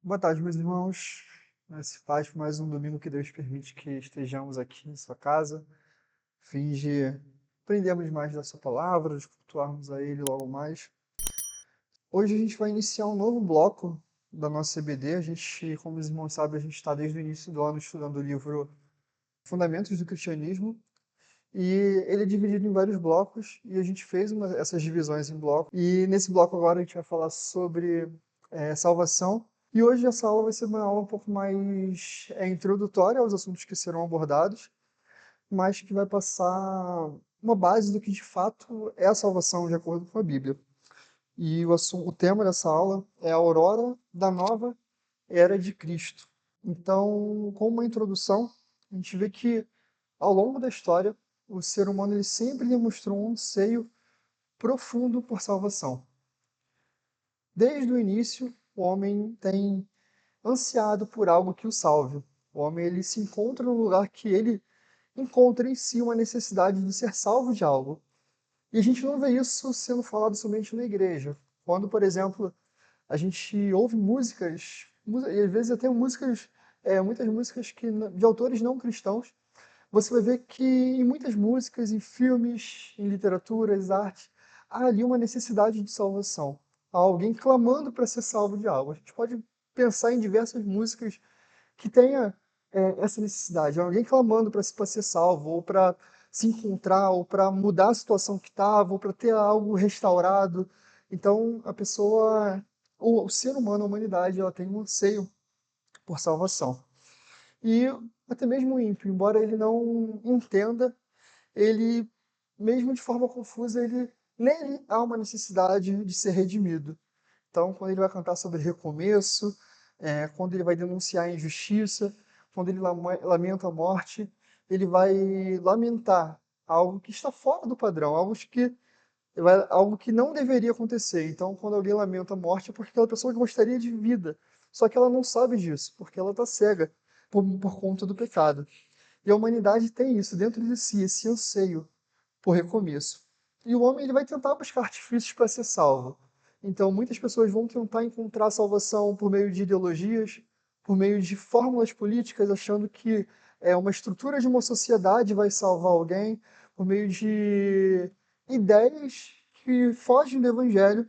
Boa tarde, meus irmãos. Nesse paz, por mais um domingo que Deus permite que estejamos aqui em sua casa, a fim de aprendermos mais da sua palavra, de cultuarmos a Ele logo mais. Hoje a gente vai iniciar um novo bloco da nossa CBD. A gente, como os irmãos sabem, a gente está desde o início do ano estudando o livro Fundamentos do Cristianismo, e ele é dividido em vários blocos, e a gente fez essas divisões em blocos. E nesse bloco agora a gente vai falar sobre salvação. E hoje essa aula vai ser uma aula um pouco mais introdutória aos assuntos que serão abordados, mas que vai passar uma base do que de fato é a salvação de acordo com a Bíblia. E o tema dessa aula é a aurora da nova era de Cristo. Então, como uma introdução, a gente vê que ao longo da história, o ser humano ele sempre demonstrou um anseio profundo por salvação. Desde o início, o homem tem ansiado por algo que o salve. O homem ele se encontra num lugar que ele encontra em si uma necessidade de ser salvo de algo. E a gente não vê isso sendo falado somente na igreja. Quando, por exemplo, a gente ouve músicas, e às vezes até músicas, muitas músicas de autores não cristãos, você vai ver que em muitas músicas, em filmes, em literaturas, arte, há ali uma necessidade de salvação. Há alguém clamando para ser salvo de algo. A gente pode pensar em diversas músicas que tenha essa necessidade. Há alguém clamando para ser salvo, ou para se encontrar, ou para mudar a situação que estava, ou para ter algo restaurado. Então, a pessoa, o ser humano, a humanidade, ela tem um anseio por salvação. E até mesmo o ímpio, embora ele não entenda, ele, mesmo de forma confusa, nele há uma necessidade de ser redimido. Então, quando ele vai cantar sobre recomeço, quando ele vai denunciar a injustiça, quando ele lamenta a morte, ele vai lamentar algo que está fora do padrão, algo que não deveria acontecer. Então, quando alguém lamenta a morte, é porque aquela pessoa gostaria de vida, só que ela não sabe disso, porque ela está cega por conta do pecado. E a humanidade tem isso dentro de si, esse anseio por recomeço. E o homem ele vai tentar buscar artifícios para ser salvo. Então, muitas pessoas vão tentar encontrar salvação por meio de ideologias, por meio de fórmulas políticas, achando que uma estrutura de uma sociedade vai salvar alguém, por meio de ideias que fogem do evangelho,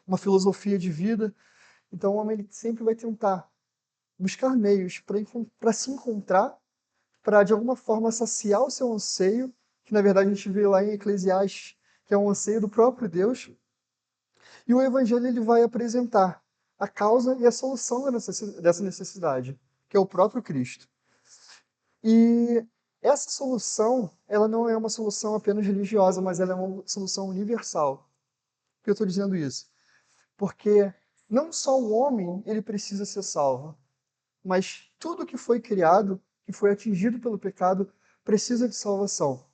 uma filosofia de vida. Então, o homem ele sempre vai tentar buscar meios para se encontrar, para de alguma forma saciar o seu anseio, que na verdade a gente vê lá em Eclesiastes, que é um anseio do próprio Deus, e o Evangelho ele vai apresentar a causa e a solução dessa necessidade, que é o próprio Cristo. E essa solução, ela não é uma solução apenas religiosa, mas ela é uma solução universal. Por que eu estou dizendo isso? Porque não só o homem ele precisa ser salvo, mas tudo que foi criado, que foi atingido pelo pecado, precisa de salvação.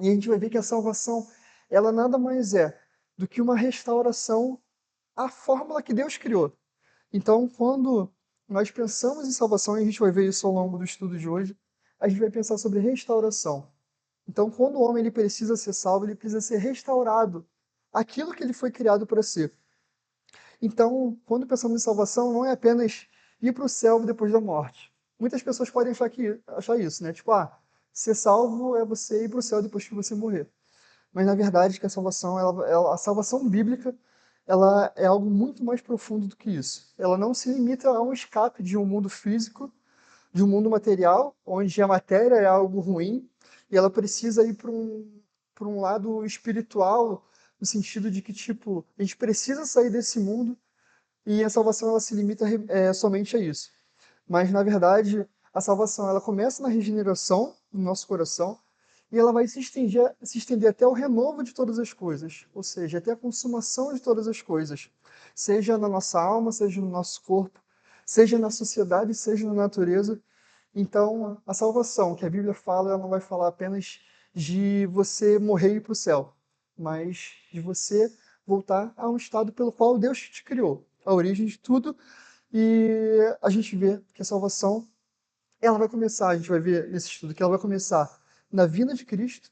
E a gente vai ver que a salvação, ela nada mais é do que uma restauração à fórmula que Deus criou. Então, quando nós pensamos em salvação, e a gente vai ver isso ao longo do estudo de hoje, a gente vai pensar sobre restauração. Então, quando o homem ele precisa ser salvo, ele precisa ser restaurado aquilo que ele foi criado para ser. Então, quando pensamos em salvação, não é apenas ir para o céu depois da morte. Muitas pessoas podem achar isso, né? Tipo, ser salvo é você ir para o céu depois que você morrer. Mas na verdade que a salvação, a salvação bíblica, ela é algo muito mais profundo do que isso. Ela não se limita a um escape de um mundo físico, de um mundo material, onde a matéria é algo ruim, e ela precisa ir para um lado espiritual, no sentido de que, tipo, a gente precisa sair desse mundo e a salvação ela se limita somente a isso. Mas, na verdade, a salvação ela começa na regeneração do nosso coração e ela vai se estender até o renovo de todas as coisas, ou seja, até a consumação de todas as coisas, seja na nossa alma, seja no nosso corpo, seja na sociedade, seja na natureza. Então, a salvação que a Bíblia fala, ela não vai falar apenas de você morrer e ir para o céu, mas de você voltar a um estado pelo qual Deus te criou, a origem de tudo. E a gente vê que a salvação, ela vai começar, a gente vai ver nesse estudo, que ela vai começar na vinda de Cristo,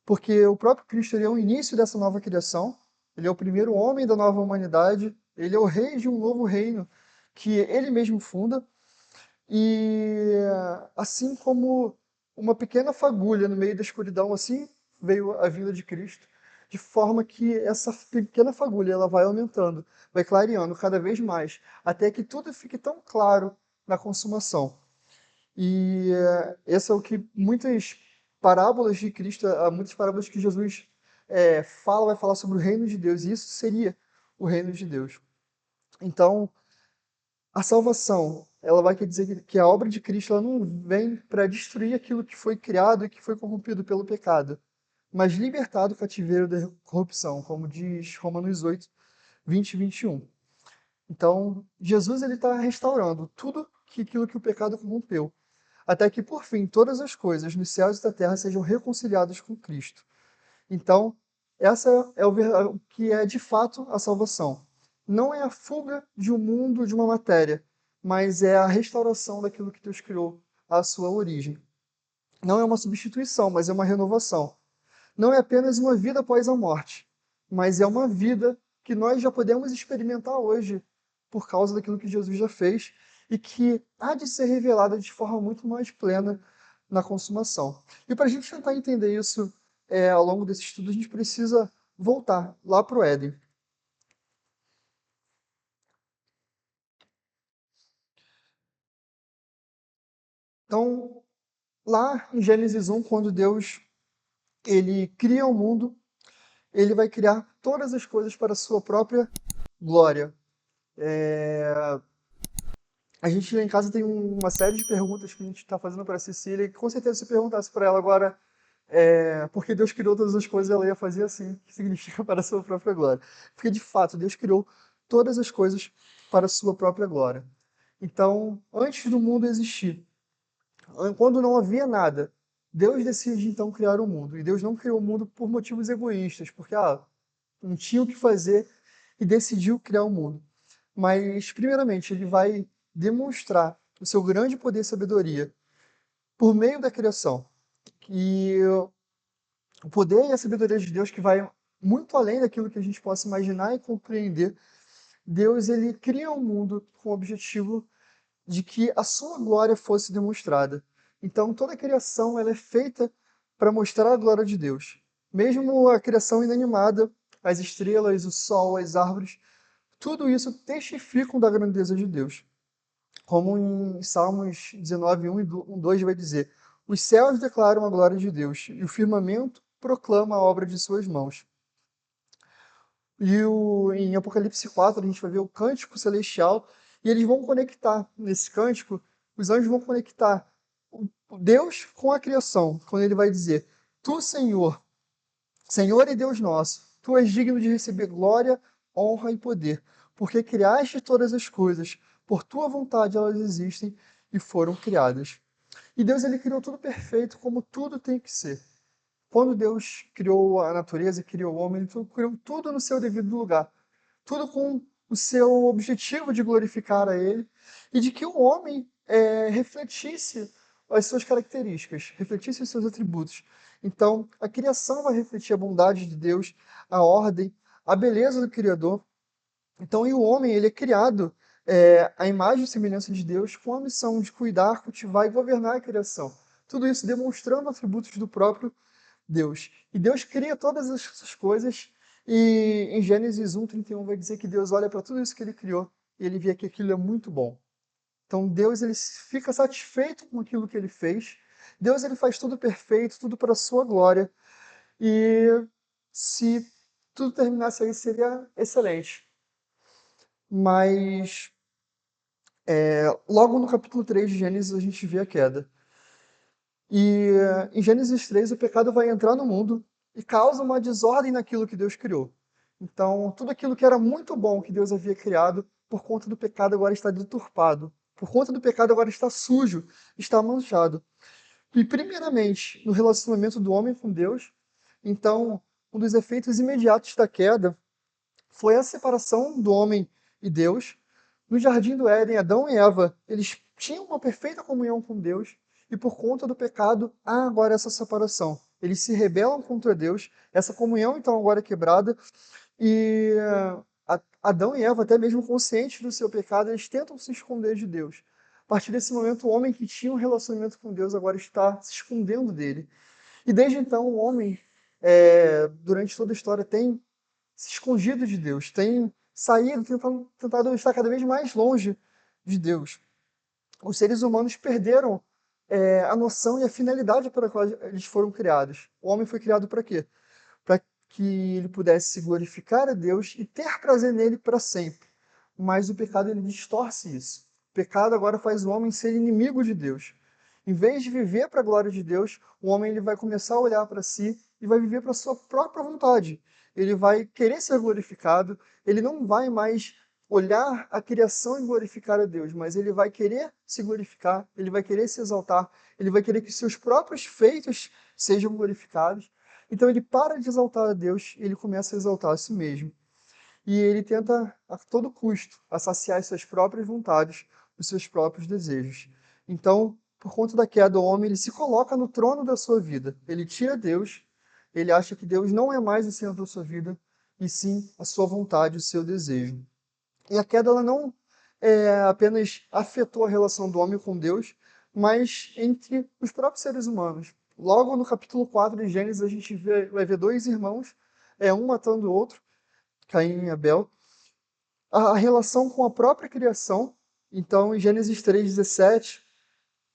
porque o próprio Cristo ele é o início dessa nova criação, ele é o primeiro homem da nova humanidade, ele é o rei de um novo reino que ele mesmo funda, e assim como uma pequena fagulha no meio da escuridão, assim veio a vinda de Cristo, de forma que essa pequena fagulha ela vai aumentando, vai clareando cada vez mais, até que tudo fique tão claro na consumação. E esse é o que muitas parábolas de Cristo, muitas parábolas que Jesus vai falar sobre o reino de Deus, e isso seria o reino de Deus. Então, a salvação, ela vai querer dizer que a obra de Cristo ela não vem para destruir aquilo que foi criado e que foi corrompido pelo pecado, mas libertar do cativeiro da corrupção, como diz Romanos 8, 20 e 21. Então, Jesus ele está restaurando tudo aquilo que o pecado corrompeu, até que, por fim, todas as coisas nos céus e na terra sejam reconciliadas com Cristo. Então, essa é o que é de fato a salvação. Não é a fuga de um mundo, de uma matéria, mas é a restauração daquilo que Deus criou à sua origem. Não é uma substituição, mas é uma renovação. Não é apenas uma vida após a morte, mas é uma vida que nós já podemos experimentar hoje por causa daquilo que Jesus já fez e que há de ser revelada de forma muito mais plena na consumação. E para a gente tentar entender isso ao longo desse estudo, a gente precisa voltar lá para o Éden. Então, lá em Gênesis 1, quando Deus ele cria o mundo, ele vai criar todas as coisas para a sua própria glória. A gente lá em casa tem uma série de perguntas que a gente está fazendo para a Cecília, e com certeza se perguntasse para ela agora porque Deus criou todas as coisas, ela ia fazer assim, que significa para a sua própria glória. Porque de fato, Deus criou todas as coisas para a sua própria glória. Então, antes do mundo existir, quando não havia nada, Deus decide então criar o mundo. E Deus não criou o mundo por motivos egoístas, porque não tinha o que fazer e decidiu criar o mundo. Mas, primeiramente, ele vai demonstrar o seu grande poder e sabedoria por meio da criação. E o poder e a sabedoria de Deus que vai muito além daquilo que a gente possa imaginar e compreender. Deus ele cria um mundo com o objetivo de que a sua glória fosse demonstrada. Então toda a criação ela é feita para mostrar a glória de Deus. Mesmo a criação inanimada, as estrelas, o sol, as árvores, tudo isso testificam da grandeza de Deus. Como em Salmos 19, 1 e 2 vai dizer: os céus declaram a glória de Deus, e o firmamento proclama a obra de suas mãos. E em Apocalipse 4, a gente vai ver o cântico celestial, e eles vão conectar, nesse cântico, os anjos vão conectar o Deus com a criação, quando ele vai dizer: Tu, Senhor, Senhor e Deus nosso, Tu és digno de receber glória, honra e poder, porque criaste todas as coisas, por Tua vontade elas existem e foram criadas. E Deus ele criou tudo perfeito, como tudo tem que ser. Quando Deus criou a natureza, criou o homem, ele criou tudo no seu devido lugar. Tudo com o seu objetivo de glorificar a Ele e de que o homem refletisse as suas características, refletisse os seus atributos. Então, a criação vai refletir a bondade de Deus, a ordem, a beleza do Criador. Então, e o homem, ele é criado à imagem e semelhança de Deus com a missão de cuidar, cultivar e governar a criação. Tudo isso demonstrando atributos do próprio Deus. E Deus cria todas essas coisas, e em Gênesis 1:31 vai dizer que Deus olha para tudo isso que ele criou e ele vê que aquilo é muito bom. Então Deus ele fica satisfeito com aquilo que ele fez. Deus ele faz tudo perfeito, tudo para a sua glória. E se tudo terminasse aí seria excelente. Mas logo no capítulo 3 de Gênesis a gente vê a queda. E em Gênesis 3, o pecado vai entrar no mundo e causa uma desordem naquilo que Deus criou. Então, tudo aquilo que era muito bom que Deus havia criado, por conta do pecado agora está deturpado. Por conta do pecado agora está sujo, está manchado. E primeiramente, no relacionamento do homem com Deus, então, um dos efeitos imediatos da queda foi a separação do homem e Deus. No jardim do Éden, Adão e Eva, eles tinham uma perfeita comunhão com Deus, e por conta do pecado, há agora essa separação. Eles se rebelam contra Deus, essa comunhão então agora é quebrada, e Adão e Eva, até mesmo conscientes do seu pecado, eles tentam se esconder de Deus. A partir desse momento, o homem que tinha um relacionamento com Deus agora está se escondendo dele. E desde então, o homem, durante toda a história, tem se escondido de Deus, tem saído, tentado estar cada vez mais longe de Deus. Os seres humanos perderam a noção e a finalidade para a qual eles foram criados. O homem foi criado para quê? Para que ele pudesse glorificar a Deus e ter prazer nele para sempre. Mas o pecado ele distorce isso. O pecado agora faz o homem ser inimigo de Deus. Em vez de viver para a glória de Deus, o homem ele vai começar a olhar para si e vai viver para a sua própria vontade. Ele vai querer ser glorificado, ele não vai mais olhar a criação e glorificar a Deus, mas ele vai querer se glorificar, ele vai querer se exaltar, ele vai querer que seus próprios feitos sejam glorificados. Então ele para de exaltar a Deus e ele começa a exaltar a si mesmo. E ele tenta, a todo custo, saciar as suas próprias vontades, os seus próprios desejos. Então, por conta da queda, o homem ele se coloca no trono da sua vida. Ele tira Deus, ele acha que Deus não é mais o centro da sua vida, e sim a sua vontade, o seu desejo. E a queda ela não apenas afetou a relação do homem com Deus, mas entre os próprios seres humanos. Logo no capítulo 4 de Gênesis, a gente vai ver dois irmãos, um matando o outro, Caim e Abel. A relação com a própria criação. Então, em Gênesis 3,17,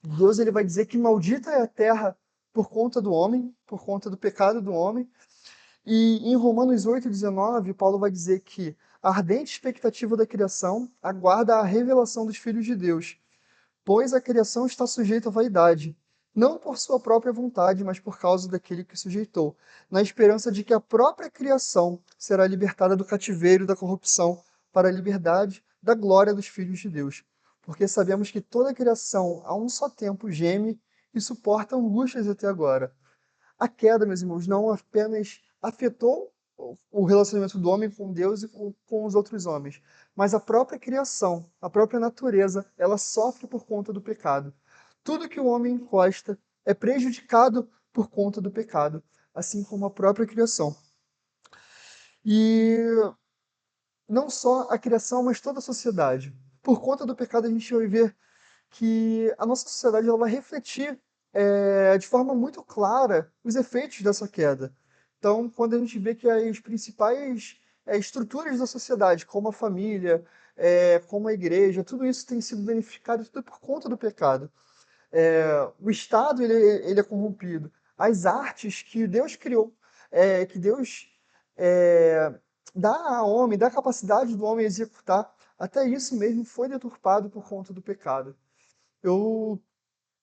Deus ele vai dizer que maldita é a terra por conta do homem, por conta do pecado do homem. E em Romanos 8,19, Paulo vai dizer que a ardente expectativa da criação aguarda a revelação dos filhos de Deus, pois a criação está sujeita à vaidade, não por sua própria vontade, mas por causa daquele que sujeitou, na esperança de que a própria criação será libertada do cativeiro da corrupção para a liberdade da glória dos filhos de Deus. Porque sabemos que toda a criação, a um só tempo, geme e suporta angústias até agora. A queda, meus irmãos, não apenas afetou o relacionamento do homem com Deus e com os outros homens, mas a própria criação, a própria natureza, ela sofre por conta do pecado. Tudo que o homem encosta é prejudicado por conta do pecado, assim como a própria criação. E não só a criação, mas toda a sociedade. Por conta do pecado, a gente vai ver que a nossa sociedade ela vai refletir de forma muito clara os efeitos dessa queda. Então, quando a gente vê que as principais estruturas da sociedade, como a família, como a igreja, tudo isso tem sido danificado tudo por conta do pecado. O Estado ele é corrompido. As artes que Deus criou, que Deus é, dá ao homem, dá a capacidade do homem executar, até isso mesmo foi deturpado por conta do pecado. Eu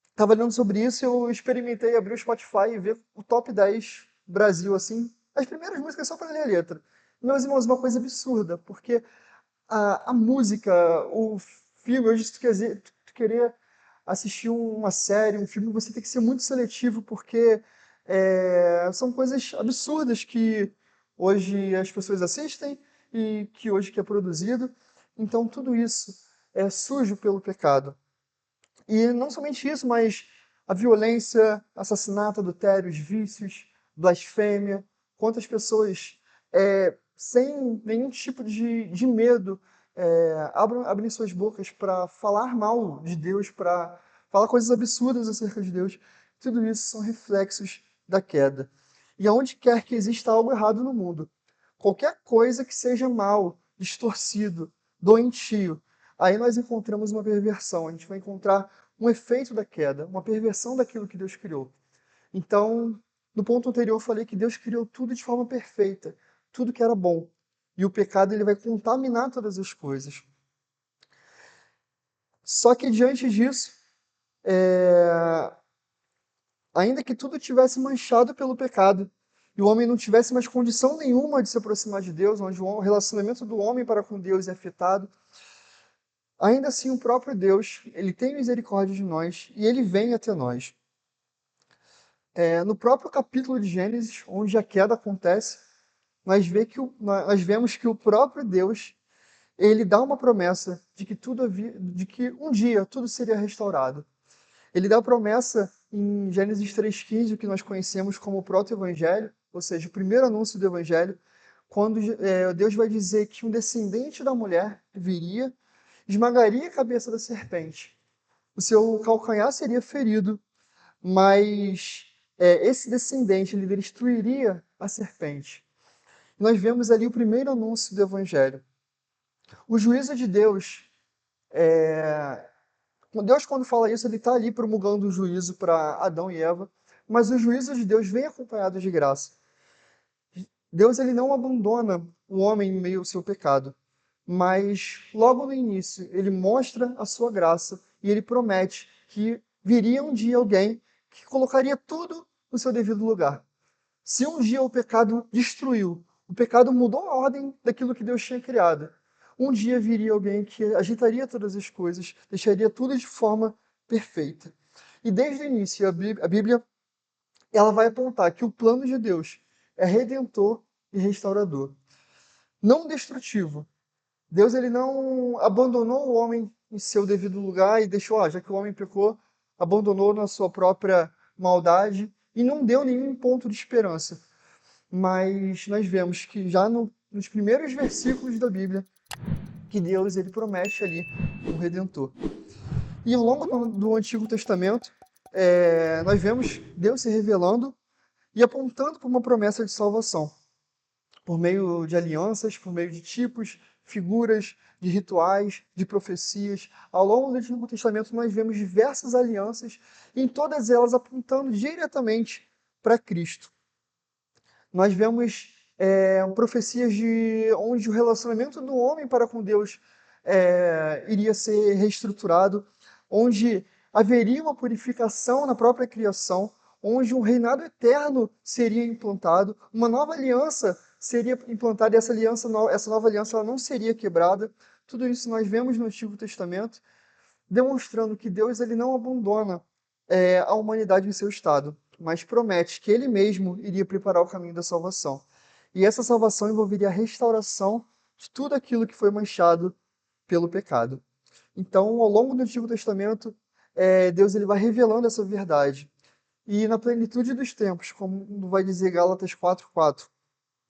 estava lendo sobre isso e eu experimentei abrir o Spotify e ver o top 10 Brasil, assim, as primeiras músicas só para ler a letra. Meus irmãos, uma coisa absurda, porque a música, o filme, hoje, se tu querer assistir uma série, um filme, você tem que ser muito seletivo, porque são coisas absurdas que hoje as pessoas assistem e que hoje que é produzido. Então, tudo isso é sujo pelo pecado. E não somente isso, mas a violência, assassinato, adultério, os vícios, blasfêmia, quantas pessoas sem nenhum tipo de medo abrem suas bocas para falar mal de Deus, para falar coisas absurdas acerca de Deus. Tudo isso são reflexos da queda. E aonde quer que exista algo errado no mundo, qualquer coisa que seja mal, distorcido, doentio, aí nós encontramos uma perversão, a gente vai encontrar um efeito da queda, uma perversão daquilo que Deus criou. Então, no ponto anterior eu falei que Deus criou tudo de forma perfeita, tudo que era bom. E o pecado ele vai contaminar todas as coisas. Só que diante disso, ainda que tudo tivesse manchado pelo pecado, e o homem não tivesse mais condição nenhuma de se aproximar de Deus, onde o relacionamento do homem para com Deus é afetado, ainda assim o próprio Deus, ele tem misericórdia de nós e ele vem até nós. No próprio capítulo de Gênesis, onde a queda acontece, nós vemos que o próprio Deus, ele dá uma promessa de que um dia tudo seria restaurado. Ele dá a promessa em Gênesis 3,15, o que nós conhecemos como o proto-evangelho, ou seja, o primeiro anúncio do evangelho, quando Deus vai dizer que um descendente da mulher viria, esmagaria a cabeça da serpente. O seu calcanhar seria ferido, mas esse descendente ele destruiria a serpente. Nós vemos ali o primeiro anúncio do Evangelho. O juízo de Deus, Deus quando fala isso, ele está ali promulgando o juízo para Adão e Eva, mas o juízo de Deus vem acompanhado de graça. Deus ele não abandona o homem em meio ao seu pecado, mas logo no início ele mostra a sua graça e ele promete que viria um dia alguém que colocaria tudo no seu devido lugar. Se um dia o pecado destruiu, o pecado mudou a ordem daquilo que Deus tinha criado, um dia viria alguém que ajeitaria todas as coisas, deixaria tudo de forma perfeita. E desde o início, a Bíblia ela vai apontar que o plano de Deus é redentor e restaurador, não destrutivo. Deus ele não abandonou o homem em seu devido lugar e deixou, já que o homem pecou, abandonou na sua própria maldade e não deu nenhum ponto de esperança. Mas nós vemos que já nos primeiros versículos da Bíblia, que Deus ele promete ali um Redentor. E ao longo do Antigo Testamento, nós vemos Deus se revelando e apontando para uma promessa de salvação, por meio de alianças, por meio de tipos, figuras, de rituais, de profecias. Ao longo do Antigo Testamento nós vemos diversas alianças, em todas elas apontando diretamente para Cristo. Nós vemos profecias onde o relacionamento do homem para com Deus iria ser reestruturado, onde haveria uma purificação na própria criação, onde um reinado eterno seria implantado, uma nova aliança seria implantada e essa nova aliança ela não seria quebrada. Tudo isso nós vemos no Antigo Testamento, demonstrando que Deus ele não abandona a humanidade em seu estado, mas promete que Ele mesmo iria preparar o caminho da salvação. E essa salvação envolveria a restauração de tudo aquilo que foi manchado pelo pecado. Então, ao longo do Antigo Testamento, Deus ele vai revelando essa verdade. E na plenitude dos tempos, como vai dizer Gálatas 4:4,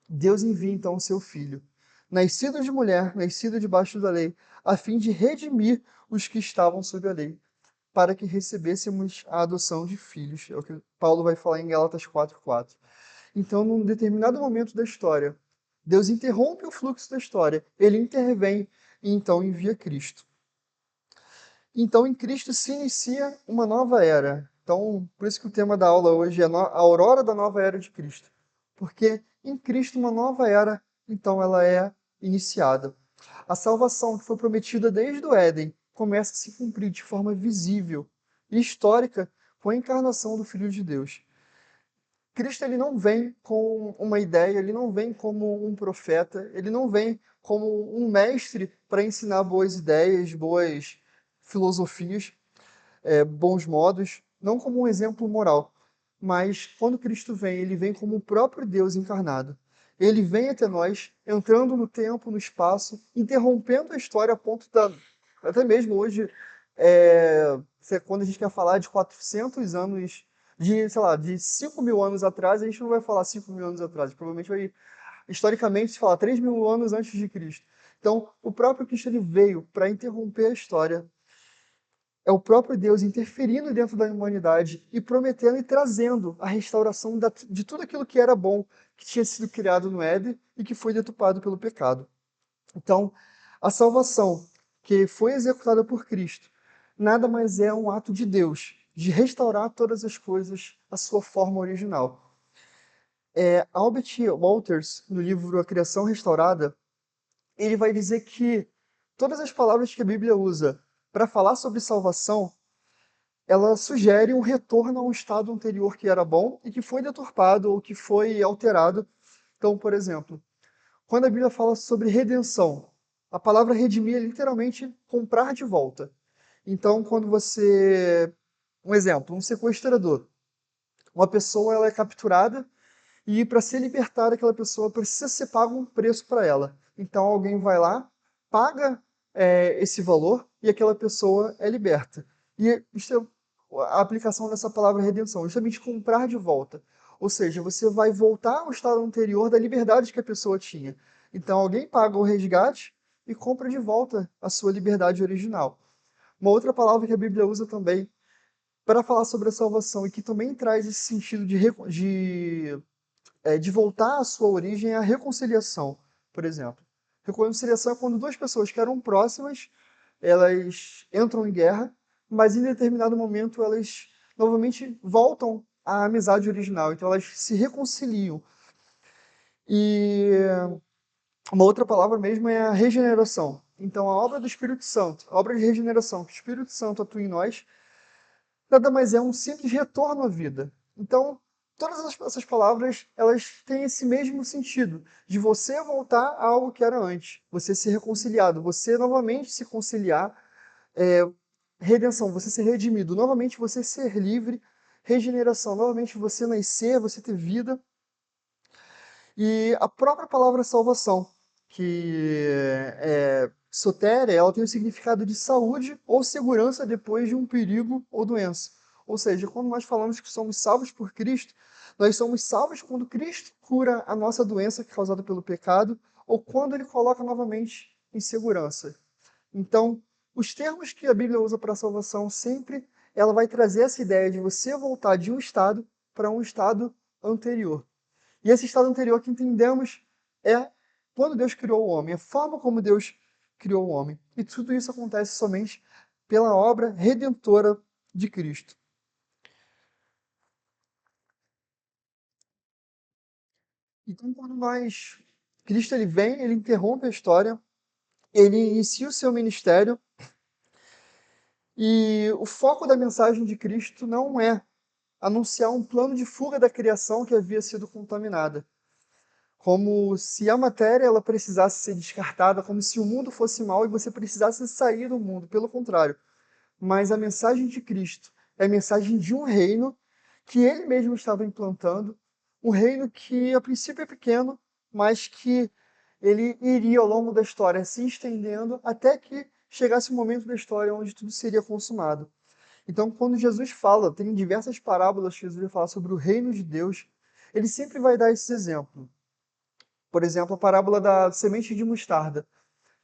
Deus envia então o seu Filho, nascido de mulher, nascido debaixo da lei, a fim de redimir os que estavam sob a lei, para que recebêssemos a adoção de filhos. É o que Paulo vai falar em Gálatas 4:4. Então, num determinado momento da história, Deus interrompe o fluxo da história, ele intervém e então envia Cristo. Então, em Cristo se inicia uma nova era. Então, por isso que o tema da aula hoje é a aurora da nova era de Cristo. Porque em Cristo uma nova era, então ela é iniciada. A salvação que foi prometida desde o Éden começa a se cumprir de forma visível e histórica com a encarnação do Filho de Deus. Cristo ele não vem com uma ideia, ele não vem como um profeta, ele não vem como um mestre para ensinar boas ideias, boas filosofias, bons modos, não como um exemplo moral. Mas quando Cristo vem, ele vem como o próprio Deus encarnado. Ele vem até nós, entrando no tempo, no espaço, interrompendo a história a ponto da... Até mesmo hoje, quando a gente quer falar de 400 anos, de 5 mil anos atrás, a gente não vai falar 5 mil anos atrás. Provavelmente vai, historicamente, se falar 3 mil anos antes de Cristo. Então, o próprio Cristo ele veio para interromper a história. É o próprio Deus interferindo dentro da humanidade e prometendo e trazendo a restauração de tudo aquilo que era bom, que tinha sido criado no Éden e que foi deturpado pelo pecado. Então, a salvação que foi executada por Cristo nada mais é um ato de Deus, de restaurar todas as coisas à sua forma original. Albert Walters, no livro A Criação Restaurada, ele vai dizer que todas as palavras que a Bíblia usa para falar sobre salvação, ela sugere um retorno a um estado anterior que era bom e que foi deturpado ou que foi alterado. Então, por exemplo, quando a Bíblia fala sobre redenção, a palavra redimir é literalmente comprar de volta. Então, quando você... Um exemplo, um sequestrador. Uma pessoa ela é capturada e para ser libertada aquela pessoa precisa ser pago um preço para ela. Então, alguém vai lá, paga esse valor e aquela pessoa é liberta. E isso é a aplicação dessa palavra redenção, justamente comprar de volta. Ou seja, você vai voltar ao estado anterior da liberdade que a pessoa tinha. Então, alguém paga o resgate e compra de volta a sua liberdade original. Uma outra palavra que a Bíblia usa também para falar sobre a salvação e que também traz esse sentido de voltar à sua origem é a reconciliação, por exemplo. Reconciliação é quando duas pessoas que eram próximas, elas entram em guerra, mas em determinado momento elas novamente voltam à amizade original, então elas se reconciliam. E uma outra palavra mesmo é a regeneração. Então a obra do Espírito Santo, a obra de regeneração que o Espírito Santo atua em nós, nada mais é um simples retorno à vida. Então, todas essas palavras, elas têm esse mesmo sentido, de você voltar a algo que era antes, você ser reconciliado, você novamente se conciliar, é, redenção, você ser redimido, novamente você ser livre, regeneração, novamente você nascer, você ter vida. E a própria palavra salvação, que é sotéria, ela tem o significado de saúde ou segurança depois de um perigo ou doença. Ou seja, quando nós falamos que somos salvos por Cristo, nós somos salvos quando Cristo cura a nossa doença causada pelo pecado ou quando ele coloca novamente em segurança. Então, os termos que a Bíblia usa para a salvação sempre ela vai trazer essa ideia de você voltar de um estado para um estado anterior. E esse estado anterior que entendemos é quando Deus criou o homem, a forma como Deus criou o homem. E tudo isso acontece somente pela obra redentora de Cristo. Então, Cristo ele vem, ele interrompe a história, ele inicia o seu ministério, e o foco da mensagem de Cristo não é anunciar um plano de fuga da criação que havia sido contaminada, como se a matéria ela precisasse ser descartada, como se o mundo fosse mau e você precisasse sair do mundo. Pelo contrário, mas a mensagem de Cristo é a mensagem de um reino que ele mesmo estava implantando, um reino que a princípio é pequeno, mas que ele iria ao longo da história se estendendo até que chegasse o momento da história onde tudo seria consumado. Então, quando Jesus fala, tem diversas parábolas que Jesus vai falar sobre o reino de Deus, ele sempre vai dar esse exemplo. Por exemplo, a parábola da semente de mostarda,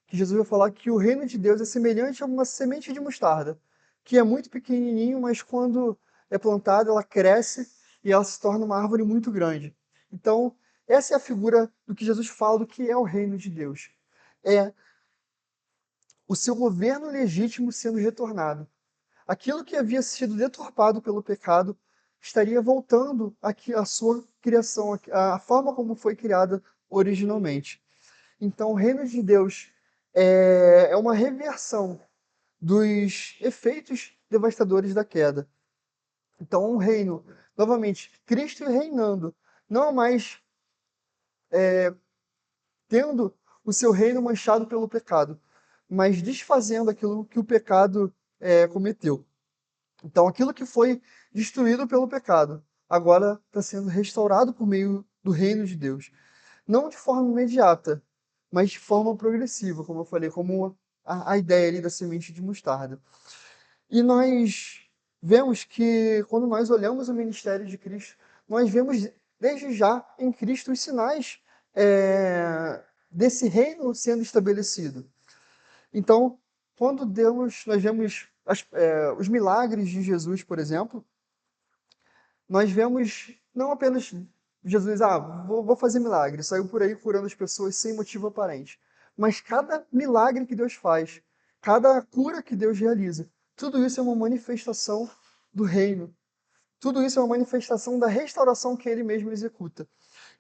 que Jesus vai falar que o reino de Deus é semelhante a uma semente de mostarda, que é muito pequenininho, mas quando é plantada, ela cresce e ela se torna uma árvore muito grande. Então, essa é a figura do que Jesus fala do que é o reino de Deus. É o seu governo legítimo sendo retornado. Aquilo que havia sido deturpado pelo pecado estaria voltando à sua criação, à forma como foi criada originalmente. Então, o reino de Deus é uma reversão dos efeitos devastadores da queda. Então, um reino, novamente, Cristo reinando, não mais tendo o seu reino manchado pelo pecado, mas desfazendo aquilo que o pecado cometeu. Então, aquilo que foi destruído pelo pecado, agora está sendo restaurado por meio do reino de Deus. Não de forma imediata, mas de forma progressiva, como eu falei, como a ideia ali da semente de mostarda. E nós vemos que, quando nós olhamos o ministério de Cristo, nós vemos desde já em Cristo os sinais desse reino sendo estabelecido. Então, quando nós vemos os milagres de Jesus, por exemplo, nós vemos não apenas Jesus, vou fazer milagre, saiu por aí curando as pessoas sem motivo aparente. Mas cada milagre que Deus faz, cada cura que Deus realiza, tudo isso é uma manifestação do reino. Tudo isso é uma manifestação da restauração que ele mesmo executa.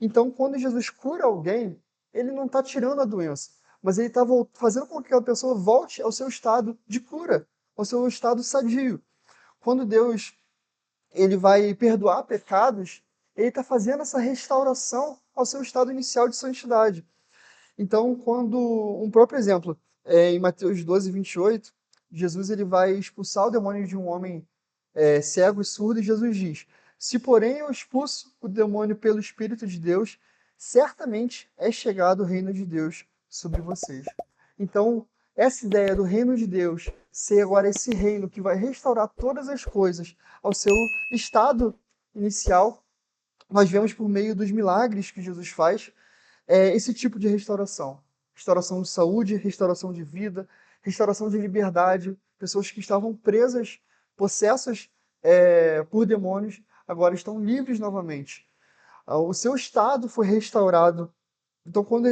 Então, quando Jesus cura alguém, ele não está tirando a doença, mas ele está fazendo com que aquela pessoa volte ao seu estado de cura, ao seu estado sadio. Quando Deus ele vai perdoar pecados, ele está fazendo essa restauração ao seu estado inicial de santidade. Então, quando um próprio exemplo, em Mateus 12, 28, Jesus ele vai expulsar o demônio de um homem cego e surdo, e Jesus diz: se porém eu expulso o demônio pelo Espírito de Deus, certamente é chegado o reino de Deus sobre vocês. Então, essa ideia do reino de Deus ser agora esse reino que vai restaurar todas as coisas ao seu estado inicial, nós vemos por meio dos milagres que Jesus faz, esse tipo de restauração. Restauração de saúde, restauração de vida, restauração de liberdade. Pessoas que estavam presas, possessas, por demônios, agora estão livres novamente. O seu estado foi restaurado. Então, quando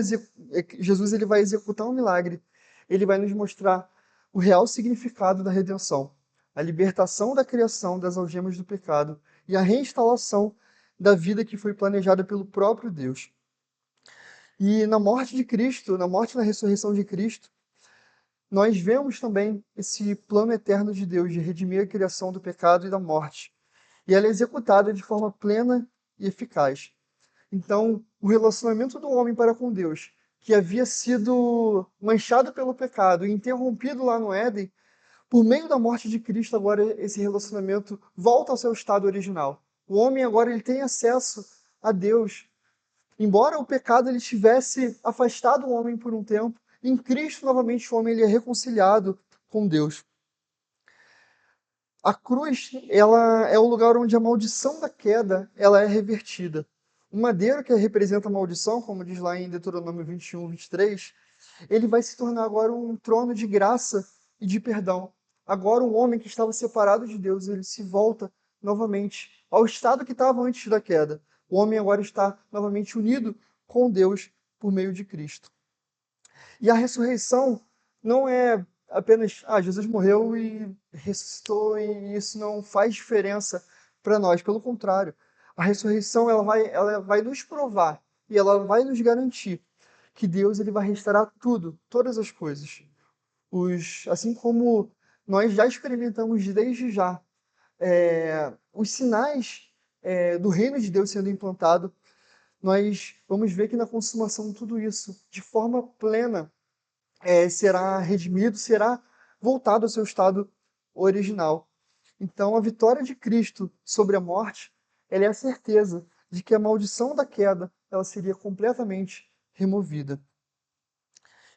Jesus ele vai executar um milagre, ele vai nos mostrar o real significado da redenção, a libertação da criação das algemas do pecado e a reinstalação da vida que foi planejada pelo próprio Deus. E na morte de Cristo, na morte e na ressurreição de Cristo, nós vemos também esse plano eterno de Deus de redimir a criação do pecado e da morte. E ela é executada de forma plena e eficaz. Então, o relacionamento do homem para com Deus, que havia sido manchado pelo pecado e interrompido lá no Éden, por meio da morte de Cristo, agora esse relacionamento volta ao seu estado original. O homem agora ele tem acesso a Deus. Embora o pecado ele tivesse afastado o homem por um tempo, em Cristo novamente o homem ele é reconciliado com Deus. A cruz, ela é o lugar onde a maldição da queda, ela é revertida. O madeiro que representa a maldição, como diz lá em Deuteronômio 21, 23, ele vai se tornar agora um trono de graça e de perdão. Agora um homem que estava separado de Deus, ele se volta novamente ao estado que estava antes da queda. O homem agora está novamente unido com Deus por meio de Cristo. E a ressurreição não é apenas, Jesus morreu e ressuscitou e isso não faz diferença para nós. Pelo contrário, a ressurreição ela vai nos provar e ela vai nos garantir que Deus ele vai restaurar tudo, todas as coisas. Assim como nós já experimentamos desde já os sinais do reino de Deus sendo implantado, nós vamos ver que na consumação de tudo isso, de forma plena, será redimido, será voltado ao seu estado original. Então, a vitória de Cristo sobre a morte, ela é a certeza de que a maldição da queda, ela seria completamente removida.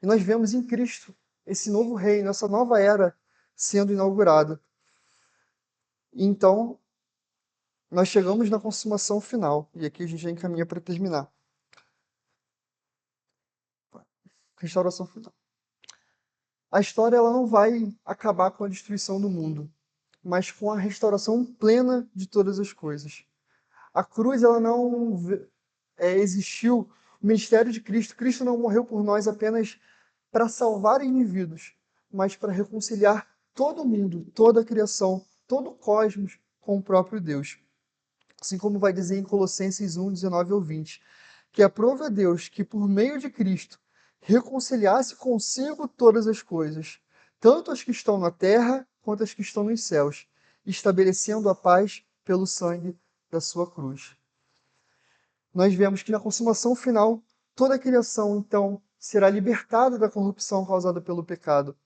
E nós vemos em Cristo esse novo reino, essa nova era sendo inaugurada. Então, nós chegamos na consumação final, e aqui a gente já encaminha para terminar. Restauração final. A história ela não vai acabar com a destruição do mundo, mas com a restauração plena de todas as coisas. A cruz ela não existiu, o ministério de Cristo, Cristo não morreu por nós apenas para salvar indivíduos, mas para reconciliar todo mundo, toda a criação, todo o cosmos com o próprio Deus. Assim como vai dizer em Colossenses 1, 19 ao 20, que aprove a Deus que por meio de Cristo reconciliasse consigo todas as coisas, tanto as que estão na terra quanto as que estão nos céus, estabelecendo a paz pelo sangue da sua cruz. Nós vemos que na consumação final, toda a criação, então, será libertada da corrupção causada pelo pecado.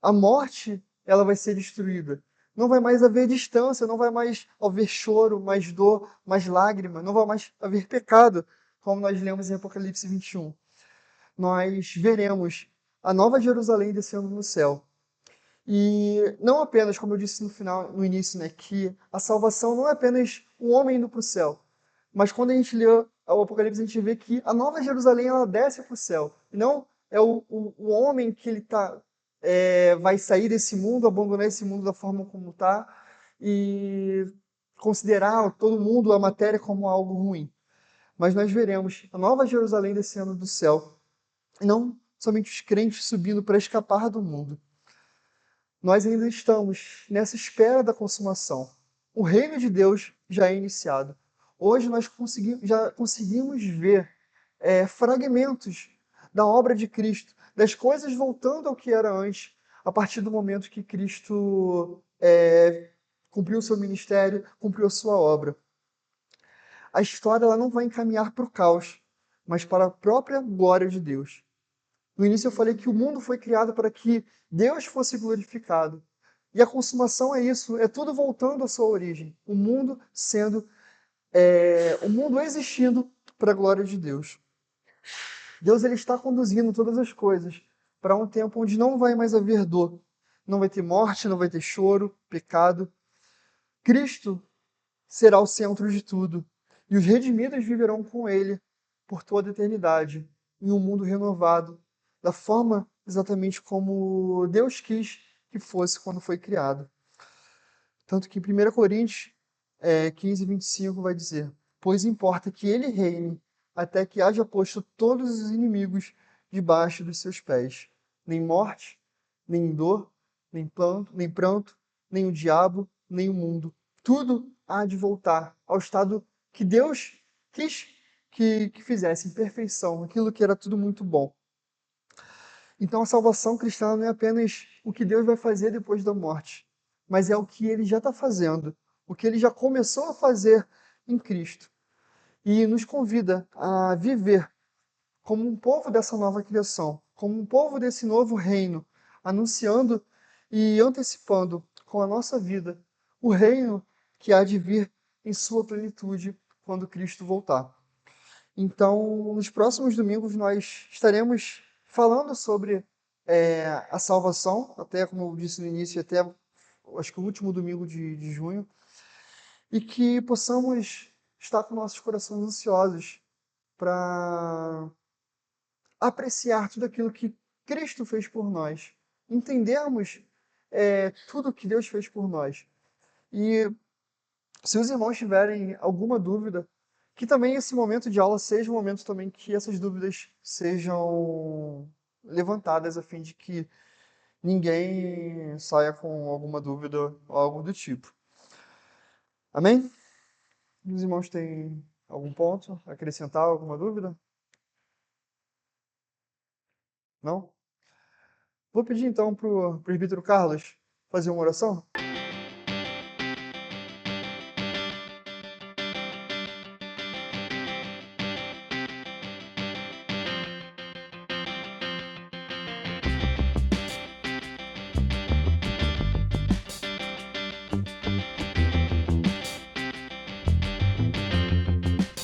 A morte, ela vai ser destruída. Não vai mais haver distância, não vai mais haver choro, mais dor, mais lágrima, não vai mais haver pecado, como nós lemos em Apocalipse 21. Nós veremos a nova Jerusalém descendo no céu. E não apenas, como eu disse no início, né, que a salvação não é apenas um homem indo para o céu, mas quando a gente lê o Apocalipse, a gente vê que a nova Jerusalém ela desce para o céu. E não é o homem que ele vai sair desse mundo, abandonar esse mundo da forma como está e considerar todo mundo, a matéria, como algo ruim. Mas nós veremos a nova Jerusalém descendo do céu, e não somente os crentes subindo para escapar do mundo. Nós ainda estamos nessa espera da consumação. O reino de Deus já é iniciado. Hoje nós já conseguimos ver fragmentos da obra de Cristo, das coisas voltando ao que era antes, a partir do momento que Cristo cumpriu o seu ministério, cumpriu a sua obra. A história ela não vai encaminhar para o caos, mas para a própria glória de Deus. No início eu falei que o mundo foi criado para que Deus fosse glorificado. E a consumação é isso, é tudo voltando à sua origem. O mundo o mundo existindo para a glória de Deus. Deus ele está conduzindo todas as coisas para um tempo onde não vai mais haver dor, não vai ter morte, não vai ter choro, pecado. Cristo será o centro de tudo. E os redimidos viverão com ele por toda a eternidade, em um mundo renovado, da forma exatamente como Deus quis que fosse quando foi criado. Tanto que em 1 Coríntios 15, 25 vai dizer: Pois importa que ele reine até que haja posto todos os inimigos debaixo dos seus pés. Nem morte, nem dor, nem pranto, nem o diabo, nem o mundo. Tudo há de voltar ao estado que Deus quis que fizesse, em perfeição, aquilo que era tudo muito bom. Então a salvação cristã não é apenas o que Deus vai fazer depois da morte, mas é o que ele já está fazendo, o que ele já começou a fazer em Cristo. E nos convida a viver como um povo dessa nova criação, como um povo desse novo reino, anunciando e antecipando com a nossa vida o reino que há de vir em sua plenitude quando Cristo voltar. Então, nos próximos domingos, nós estaremos falando sobre a salvação, até como eu disse no início, até acho que o último domingo de junho, e que possamos estar com nossos corações ansiosos para apreciar tudo aquilo que Cristo fez por nós, entendermos tudo que Deus fez por nós. E se os irmãos tiverem alguma dúvida, que também esse momento de aula seja um momento também que essas dúvidas sejam levantadas, a fim de que ninguém saia com alguma dúvida ou algo do tipo. Amém? Os irmãos têm algum ponto a acrescentar, alguma dúvida? Não? Vou pedir então para o presbítero Carlos fazer uma oração.